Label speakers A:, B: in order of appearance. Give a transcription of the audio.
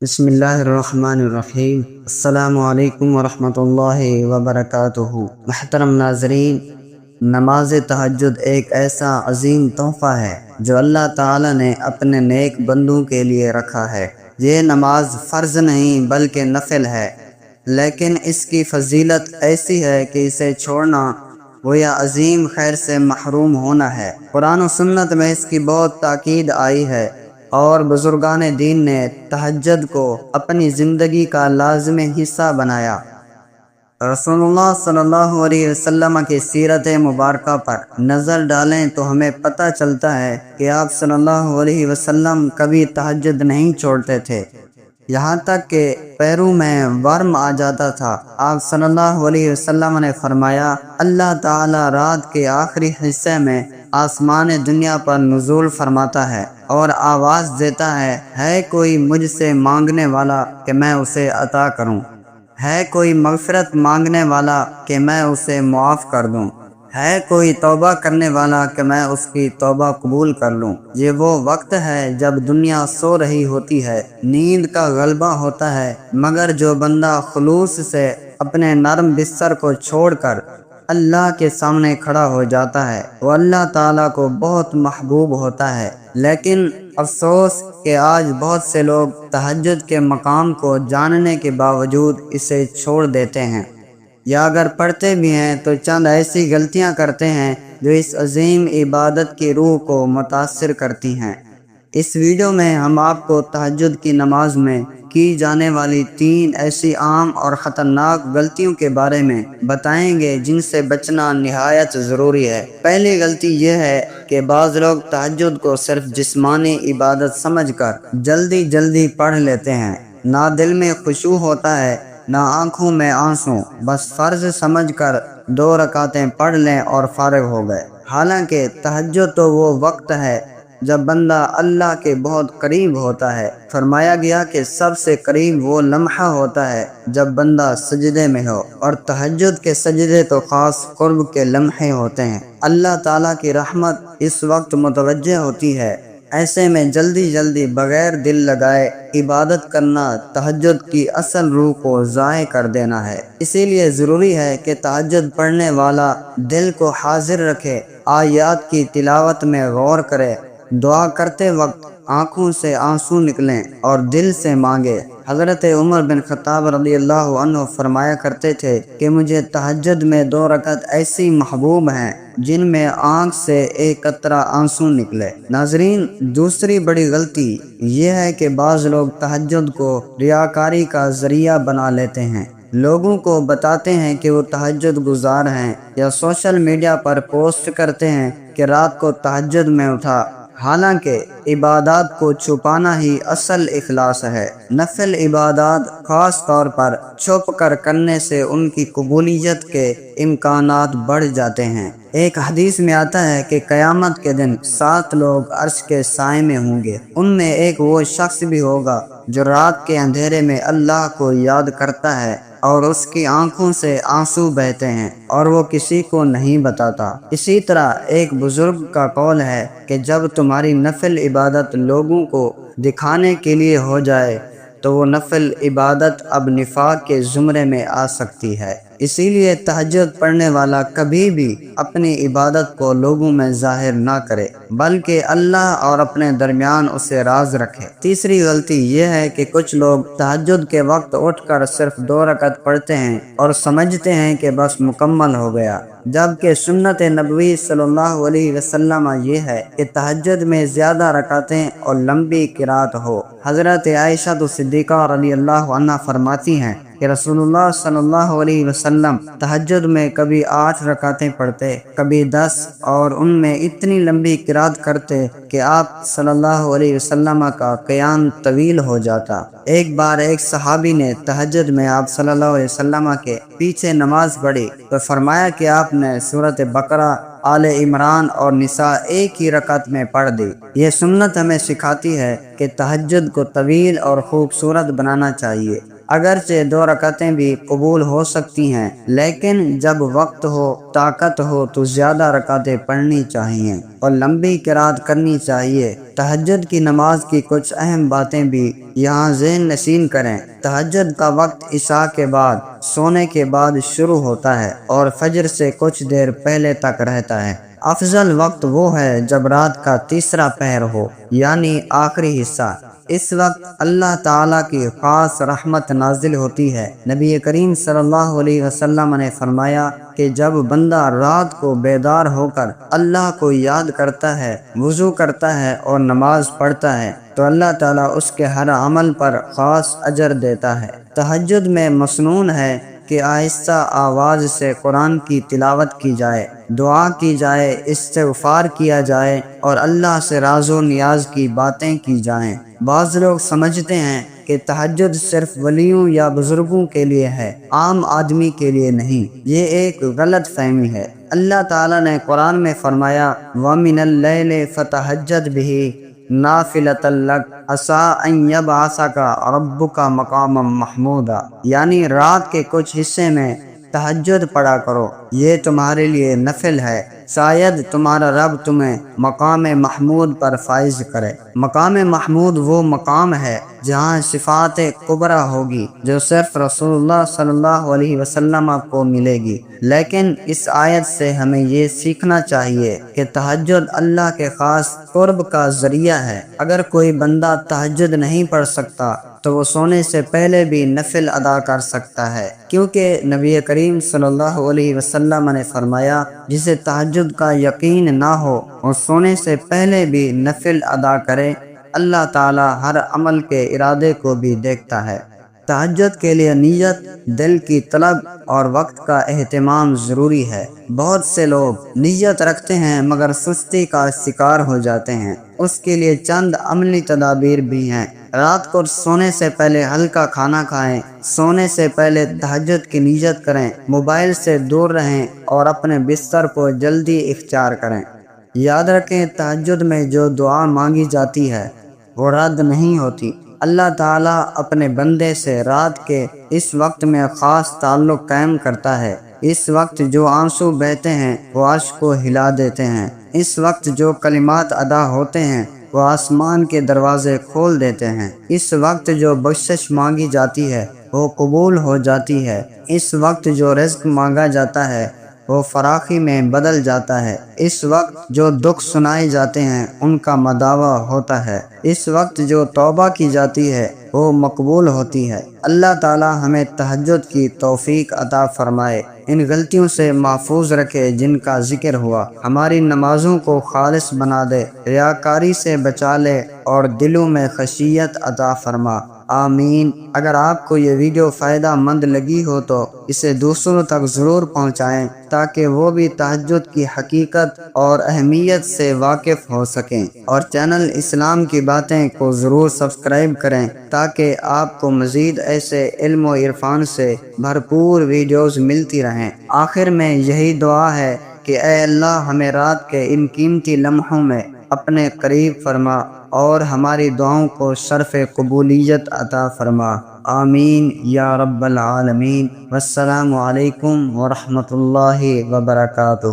A: بسم اللہ الرحمن الرحیم۔ السلام علیکم ورحمۃ اللہ وبرکاتہ۔ محترم ناظرین، نماز تہجد ایک ایسا عظیم تحفہ ہے جو اللہ تعالی نے اپنے نیک بندوں کے لیے رکھا ہے۔ یہ نماز فرض نہیں بلکہ نفل ہے، لیکن اس کی فضیلت ایسی ہے کہ اسے چھوڑنا گویا عظیم خیر سے محروم ہونا ہے۔ قرآن و سنت میں اس کی بہت تاکید آئی ہے اور بزرگان دین نے تہجد کو اپنی زندگی کا لازمی حصہ بنایا۔ رسول اللہ صلی اللہ علیہ وسلم کی سیرت مبارکہ پر نظر ڈالیں تو ہمیں پتہ چلتا ہے کہ آپ صلی اللہ علیہ وسلم کبھی تہجد نہیں چھوڑتے تھے، یہاں تک کہ پیروں میں ورم آ جاتا تھا۔ آپ صلی اللہ علیہ وسلم نے فرمایا، اللہ تعالی رات کے آخری حصے میں آسمان دنیا پر نزول فرماتا ہے اور آواز دیتا ہے کوئی مجھ سے مانگنے والا کہ میں اسے عطا کروں، ہے کوئی مغفرت مانگنے والا کہ میں اسے معاف کر دوں، ہے کوئی توبہ کرنے والا کہ میں اس کی توبہ قبول کر لوں۔ یہ وہ وقت ہے جب دنیا سو رہی ہوتی ہے، نیند کا غلبہ ہوتا ہے، مگر جو بندہ خلوص سے اپنے نرم بستر کو چھوڑ کر اللہ کے سامنے کھڑا ہو جاتا ہے وہ اللہ تعالیٰ کو بہت محبوب ہوتا ہے۔ لیکن افسوس کہ آج بہت سے لوگ تہجد کے مقام کو جاننے کے باوجود اسے چھوڑ دیتے ہیں، یا اگر پڑھتے بھی ہیں تو چند ایسی غلطیاں کرتے ہیں جو اس عظیم عبادت کی روح کو متاثر کرتی ہیں۔ اس ویڈیو میں ہم آپ کو تہجد کی نماز میں کی جانے والی 3 ایسی عام اور خطرناک غلطیوں کے بارے میں بتائیں گے جن سے بچنا نہایت ضروری ہے۔ پہلی غلطی یہ ہے کہ بعض لوگ تہجد کو صرف جسمانی عبادت سمجھ کر جلدی پڑھ لیتے ہیں۔ نہ دل میں خشوع ہوتا ہے، نہ آنکھوں میں آنسو، بس فرض سمجھ کر 2 رکعتیں پڑھ لیں اور فارغ ہو گئے۔ حالانکہ تہجد تو وہ وقت ہے جب بندہ اللہ کے بہت قریب ہوتا ہے۔ فرمایا گیا کہ سب سے قریب وہ لمحہ ہوتا ہے جب بندہ سجدے میں ہو، اور تہجد کے سجدے تو خاص قرب کے لمحے ہوتے ہیں۔ اللہ تعالیٰ کی رحمت اس وقت متوجہ ہوتی ہے، ایسے میں جلدی بغیر دل لگائے عبادت کرنا تہجد کی اصل روح کو ضائع کر دینا ہے۔ اسی لیے ضروری ہے کہ تہجد پڑھنے والا دل کو حاضر رکھے، آیات کی تلاوت میں غور کرے، دعا کرتے وقت آنکھوں سے آنسو نکلیں اور دل سے مانگے۔ حضرت عمر بن خطاب رضی اللہ عنہ فرمایا کرتے تھے کہ مجھے تہجد میں 2 رکعت ایسی محبوب ہیں جن میں آنکھ سے ایک قطرہ آنسو نکلے۔ ناظرین، دوسری بڑی غلطی یہ ہے کہ بعض لوگ تہجد کو ریاکاری کا ذریعہ بنا لیتے ہیں۔ لوگوں کو بتاتے ہیں کہ وہ تہجد گزار ہیں، یا سوشل میڈیا پر پوسٹ کرتے ہیں کہ رات کو تہجد میں اٹھا، حالانکہ عبادات کو چھپانا ہی اصل اخلاص ہے۔ نفل عبادات خاص طور پر چھپ کر کرنے سے ان کی قبولیت کے امکانات بڑھ جاتے ہیں۔ ایک حدیث میں آتا ہے کہ قیامت کے دن 7 لوگ عرش کے سائے میں ہوں گے، ان میں ایک وہ شخص بھی ہوگا جو رات کے اندھیرے میں اللہ کو یاد کرتا ہے اور اس کی آنکھوں سے آنسو بہتے ہیں اور وہ کسی کو نہیں بتاتا۔ اسی طرح ایک بزرگ کا قول ہے کہ جب تمہاری نفل عبادت لوگوں کو دکھانے کے لیے ہو جائے تو وہ نفل عبادت اب نفاق کے زمرے میں آ سکتی ہے۔ اسی لیے تہجد پڑھنے والا کبھی بھی اپنی عبادت کو لوگوں میں ظاہر نہ کرے، بلکہ اللہ اور اپنے درمیان اسے راز رکھے۔ تیسری غلطی یہ ہے کہ کچھ لوگ تہجد کے وقت اٹھ کر صرف 2 رکعت پڑھتے ہیں اور سمجھتے ہیں کہ بس مکمل ہو گیا، جبکہ سنت نبوی صلی اللہ علیہ وسلم یہ ہے کہ تہجد میں زیادہ رکعتیں اور لمبی قرات ہو۔ حضرت عائشہ صدیقہ رضی اللہ عنہ فرماتی ہیں کہ رسول اللہ صلی اللہ علیہ وسلم تہجد میں کبھی 8 رکعتیں پڑھتے، کبھی 10، اور ان میں اتنی لمبی قرات کرتے کہ آپ صلی اللہ علیہ وسلم کا قیام طویل ہو جاتا۔ ایک بار ایک صحابی نے تہجد میں آپ صلی اللہ علیہ وسلم کے پیچھے نماز پڑھی تو فرمایا کہ آپ نے سورۃ بقرہ، آل عمران اور نساء ایک ہی رکعت میں پڑھ دی۔ یہ سنت ہمیں سکھاتی ہے کہ تہجد کو طویل اور خوبصورت بنانا چاہیے۔ اگرچہ 2 رکعتیں بھی قبول ہو سکتی ہیں، لیکن جب وقت ہو، طاقت ہو تو زیادہ رکعتیں پڑھنی چاہیے اور لمبی قرات کرنی چاہیے۔ تہجد کی نماز کی کچھ اہم باتیں بھی یہاں ذہن نشین کریں۔ تہجد کا وقت عشاء کے بعد، سونے کے بعد شروع ہوتا ہے اور فجر سے کچھ دیر پہلے تک رہتا ہے۔ افضل وقت وہ ہے جب رات کا تیسرا پہر ہو، یعنی آخری حصہ۔ اس وقت اللہ تعالیٰ کی خاص رحمت نازل ہوتی ہے۔ نبی کریم صلی اللہ علیہ وسلم نے فرمایا کہ جب بندہ رات کو بیدار ہو کر اللہ کو یاد کرتا ہے، وضو کرتا ہے اور نماز پڑھتا ہے تو اللہ تعالیٰ اس کے ہر عمل پر خاص اجر دیتا ہے۔ تہجد میں مسنون ہے کہ آہستہ آواز سے قرآن کی تلاوت کی جائے، دعا کی جائے، استغفار کیا جائے اور اللہ سے راز و نیاز کی باتیں کی جائیں۔ بعض لوگ سمجھتے ہیں کہ تہجد صرف ولیوں یا بزرگوں کے لیے ہے، عام آدمی کے لیے نہیں۔ یہ ایک غلط فہمی ہے۔ اللہ تعالیٰ نے قرآن میں فرمایا وَمِنَ اللَّيْلِ فَتَہَجَّدْ بِهِ نَافِلَةً لَكَ عَسَىٰ أَن يَبْعَثَكَ رَبُّكَ مَقَامًا مَحْمُودًا، یعنی رات کے کچھ حصے میں تہجد پڑھا کرو، یہ تمہارے لیے نفل ہے، شاید تمہارا رب تمہیں مقام محمود پر فائز کرے۔ مقام محمود وہ مقام ہے جہاں صفات کبریٰ ہوگی جو صرف رسول اللہ صلی اللہ علیہ وسلم کو ملے گی۔ لیکن اس آیت سے ہمیں یہ سیکھنا چاہیے کہ تہجد اللہ کے خاص قرب کا ذریعہ ہے۔ اگر کوئی بندہ تہجد نہیں پڑھ سکتا تو وہ سونے سے پہلے بھی نفل ادا کر سکتا ہے، کیونکہ نبی کریم صلی اللہ علیہ وسلم نے فرمایا جسے تہجد کا یقین نہ ہو اور سونے سے پہلے بھی نفل ادا کرے، اللہ تعالی ہر عمل کے ارادے کو بھی دیکھتا ہے۔ تہجد کے لیے نیت، دل کی طلب اور وقت کا اہتمام ضروری ہے۔ بہت سے لوگ نیت رکھتے ہیں مگر سستی کا شکار ہو جاتے ہیں۔ اس کے لیے چند عملی تدابیر بھی ہیں۔ رات کو سونے سے پہلے ہلکا کھانا کھائیں، سونے سے پہلے تہجد کی نیت کریں، موبائل سے دور رہیں اور اپنے بستر کو جلدی اختیار کریں۔ یاد رکھیں تہجد میں جو دعا مانگی جاتی ہے وہ رد نہیں ہوتی۔ اللہ تعالیٰ اپنے بندے سے رات کے اس وقت میں خاص تعلق قائم کرتا ہے۔ اس وقت جو آنسو بہتے ہیں وہ عرش کو ہلا دیتے ہیں۔ اس وقت جو کلمات ادا ہوتے ہیں وہ آسمان کے دروازے کھول دیتے ہیں۔ اس وقت جو بخشش مانگی جاتی ہے وہ قبول ہو جاتی ہے۔ اس وقت جو رزق مانگا جاتا ہے وہ فراخی میں بدل جاتا ہے۔ اس وقت جو دکھ سنائے جاتے ہیں ان کا مداوع ہوتا ہے۔ اس وقت جو توبہ کی جاتی ہے وہ مقبول ہوتی ہے۔ اللہ تعالی ہمیں تہجد کی توفیق عطا فرمائے، ان غلطیوں سے محفوظ رکھے جن کا ذکر ہوا، ہماری نمازوں کو خالص بنا دے، ریاکاری سے بچا لے اور دلوں میں خشیت عطا فرما، آمین۔ اگر آپ کو یہ ویڈیو فائدہ مند لگی ہو تو اسے دوسروں تک ضرور پہنچائیں تاکہ وہ بھی تہجد کی حقیقت اور اہمیت سے واقف ہو سکیں، اور چینل اسلام کی باتیں کو ضرور سبسکرائب کریں تاکہ آپ کو مزید ایسے علم و عرفان سے بھرپور ویڈیوز ملتی رہیں۔ آخر میں یہی دعا ہے کہ اے اللہ ہمیں رات کے ان قیمتی لمحوں میں اپنے قریب فرما اور ہماری دعاؤں کو شرف قبولیت عطا فرما، آمین یا رب العالمین۔ والسلام علیکم ورحمۃ اللہ وبرکاتہ۔